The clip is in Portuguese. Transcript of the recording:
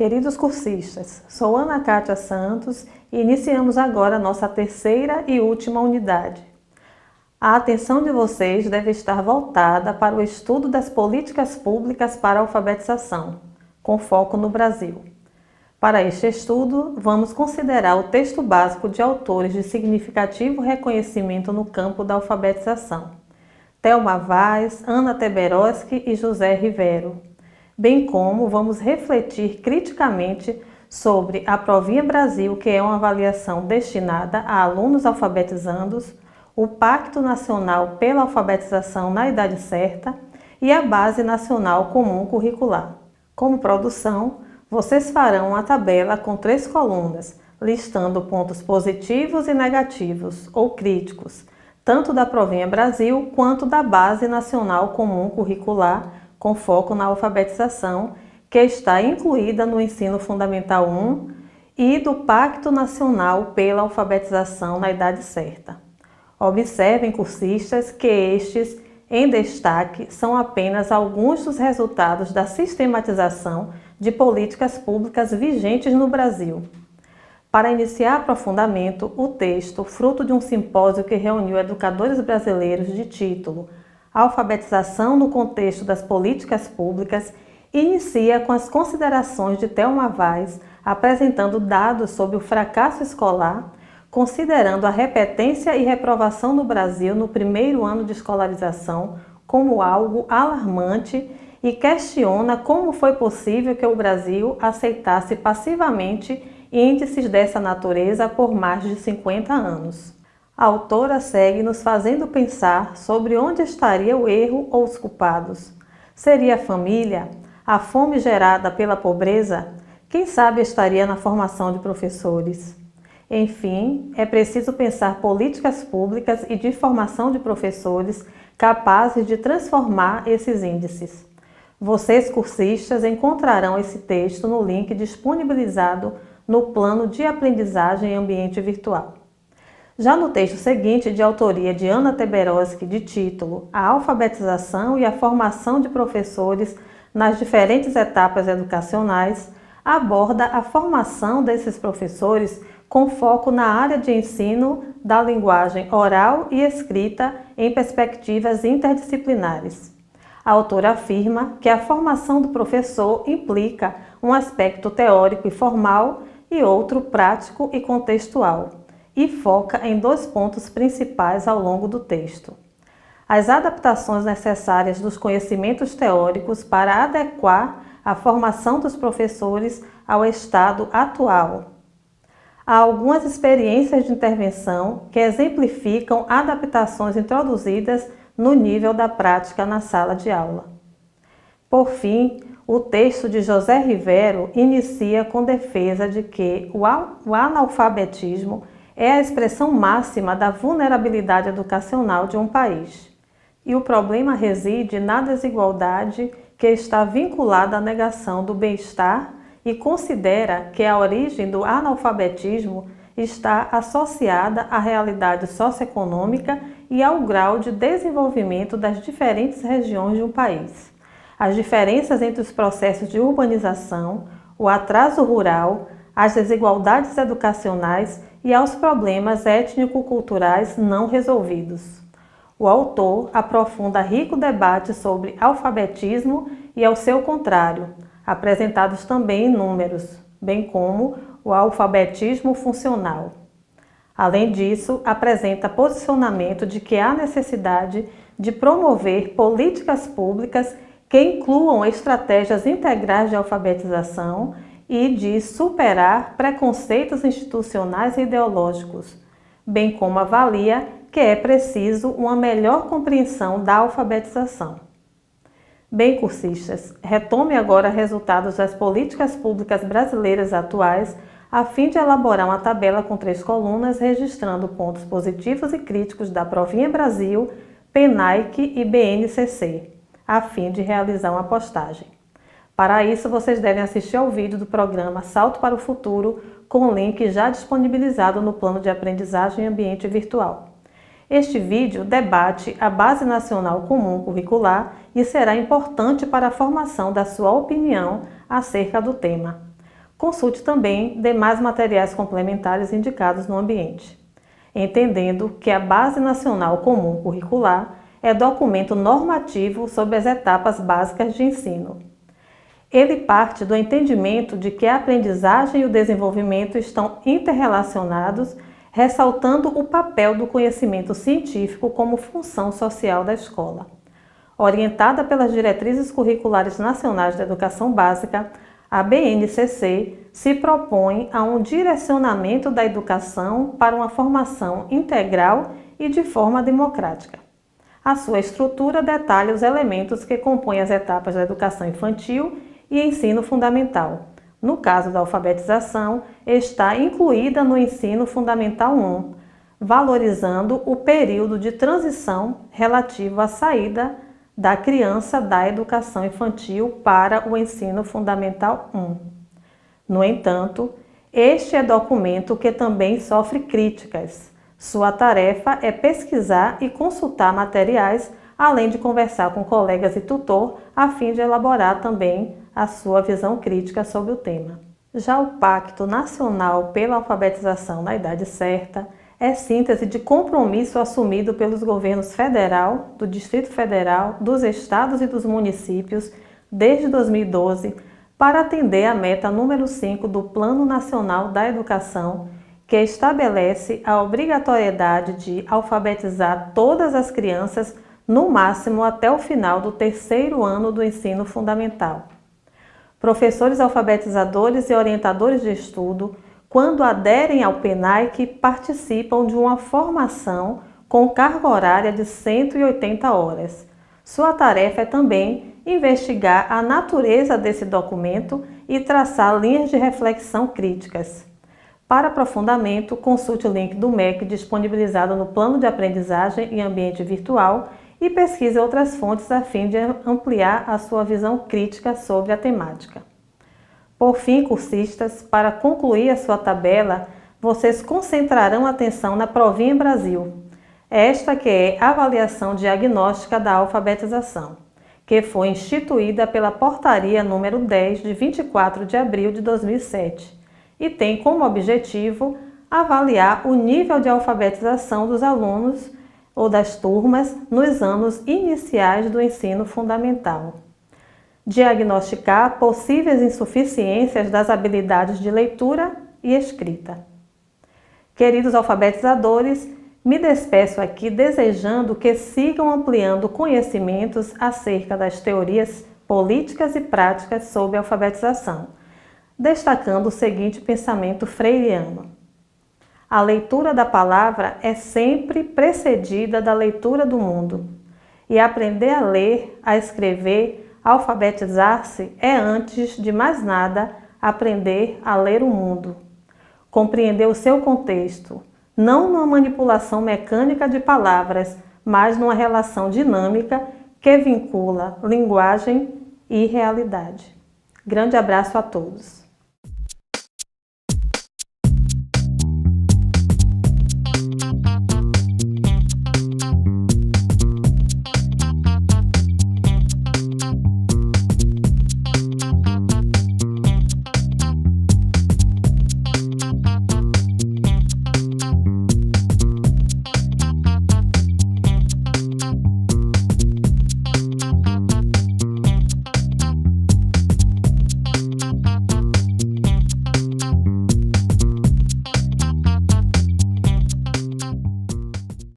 Queridos cursistas, sou Ana Cátia Santos e iniciamos agora nossa terceira e última unidade. A atenção de vocês deve estar voltada para o estudo das políticas públicas para a alfabetização, com foco no Brasil. Para este estudo, vamos considerar o texto básico de autores de significativo reconhecimento no campo da alfabetização: Thelma Vaz, Ana Teberoski e José Rivero, bem como vamos refletir criticamente sobre a Provinha Brasil, que é uma avaliação destinada a alunos alfabetizandos, o Pacto Nacional pela Alfabetização na Idade Certa e a Base Nacional Comum Curricular. Como produção, vocês farão uma tabela com 3 colunas, listando pontos positivos e negativos ou críticos, tanto da Provinha Brasil quanto da Base Nacional Comum Curricular, com foco na alfabetização, que está incluída no Ensino Fundamental 1 e do Pacto Nacional pela Alfabetização na Idade Certa. Observem, cursistas, que estes, em destaque, são apenas alguns dos resultados da sistematização de políticas públicas vigentes no Brasil. Para iniciar aprofundamento, o texto, fruto de um simpósio que reuniu educadores brasileiros de título Alfabetização no contexto das políticas públicas, inicia com as considerações de Thelma Vaz, apresentando dados sobre o fracasso escolar, considerando a repetência e reprovação no Brasil no primeiro ano de escolarização como algo alarmante e questiona como foi possível que o Brasil aceitasse passivamente índices dessa natureza por mais de 50 anos. A autora segue nos fazendo pensar sobre onde estaria o erro ou os culpados. Seria a família? A fome gerada pela pobreza? Quem sabe estaria na formação de professores? Enfim, é preciso pensar políticas públicas e de formação de professores capazes de transformar esses índices. Vocês, cursistas, encontrarão esse texto no link disponibilizado no plano de aprendizagem em ambiente virtual. Já no texto seguinte, de autoria de Ana Teberoski, de título A Alfabetização e a Formação de Professores nas Diferentes Etapas Educacionais, aborda a formação desses professores com foco na área de ensino da linguagem oral e escrita em perspectivas interdisciplinares. A autora afirma que a formação do professor implica um aspecto teórico e formal e outro prático e contextual, e foca em 2 pontos principais ao longo do texto: as adaptações necessárias dos conhecimentos teóricos para adequar a formação dos professores ao estado atual. Há algumas experiências de intervenção que exemplificam adaptações introduzidas no nível da prática na sala de aula. Por fim, o texto de José Rivero inicia com defesa de que o analfabetismo é a expressão máxima da vulnerabilidade educacional de um país. E o problema reside na desigualdade que está vinculada à negação do bem-estar e considera que a origem do analfabetismo está associada à realidade socioeconômica e ao grau de desenvolvimento das diferentes regiões de um país. As diferenças entre os processos de urbanização, o atraso rural, as desigualdades educacionais e aos problemas étnico-culturais não resolvidos. O autor aprofunda rico debate sobre alfabetismo e ao seu contrário, apresentados também em números, bem como o alfabetismo funcional. Além disso, apresenta posicionamento de que há necessidade de promover políticas públicas que incluam estratégias integrais de alfabetização e de superar preconceitos institucionais e ideológicos, bem como avalia que é preciso uma melhor compreensão da alfabetização. Bem, cursistas, retome agora resultados das políticas públicas brasileiras atuais a fim de elaborar uma tabela com 3 colunas registrando pontos positivos e críticos da Provinha Brasil, PENAIC e BNCC, a fim de realizar uma postagem. Para isso, vocês devem assistir ao vídeo do programa Salto para o Futuro, com o link já disponibilizado no plano de aprendizagem em ambiente virtual. Este vídeo debate a Base Nacional Comum Curricular e será importante para a formação da sua opinião acerca do tema. Consulte também demais materiais complementares indicados no ambiente, entendendo que a Base Nacional Comum Curricular é documento normativo sobre as etapas básicas de ensino. Ele parte do entendimento de que a aprendizagem e o desenvolvimento estão interrelacionados, ressaltando o papel do conhecimento científico como função social da escola. Orientada pelas Diretrizes Curriculares Nacionais da Educação Básica, a BNCC se propõe a um direcionamento da educação para uma formação integral e de forma democrática. A sua estrutura detalha os elementos que compõem as etapas da educação infantil e ensino fundamental. No caso da alfabetização, está incluída no ensino fundamental 1, valorizando o período de transição relativo à saída da criança da educação infantil para o ensino fundamental 1. No entanto, este é documento que também sofre críticas. Sua tarefa é pesquisar e consultar materiais, além de conversar com colegas e tutor, a fim de elaborar também a sua visão crítica sobre o tema. Já o Pacto Nacional pela Alfabetização na Idade Certa é síntese de compromisso assumido pelos governos federal, do Distrito Federal, dos estados e dos municípios desde 2012 para atender a meta número 5 do Plano Nacional da Educação, que estabelece a obrigatoriedade de alfabetizar todas as crianças no máximo até o final do terceiro ano do ensino fundamental. Professores alfabetizadores e orientadores de estudo, quando aderem ao PENAIC, participam de uma formação com carga horária de 180 horas. Sua tarefa é também investigar a natureza desse documento e traçar linhas de reflexão críticas. Para aprofundamento, consulte o link do MEC disponibilizado no Plano de Aprendizagem em Ambiente Virtual e pesquise outras fontes a fim de ampliar a sua visão crítica sobre a temática. Por fim, cursistas, para concluir a sua tabela, vocês concentrarão atenção na Provinha Brasil. Esta que é a avaliação diagnóstica da alfabetização, que foi instituída pela Portaria número 10 de 24 de abril de 2007 e tem como objetivo avaliar o nível de alfabetização dos alunos ou das turmas nos anos iniciais do ensino fundamental. Diagnosticar possíveis insuficiências das habilidades de leitura e escrita. Queridos alfabetizadores, me despeço aqui desejando que sigam ampliando conhecimentos acerca das teorias políticas e práticas sobre a alfabetização, destacando o seguinte pensamento freiriano. A leitura da palavra é sempre precedida da leitura do mundo, e aprender a ler, a escrever, a alfabetizar-se é, antes de mais nada, aprender a ler o mundo, compreender o seu contexto, não numa manipulação mecânica de palavras, mas numa relação dinâmica que vincula linguagem e realidade. Grande abraço a todos!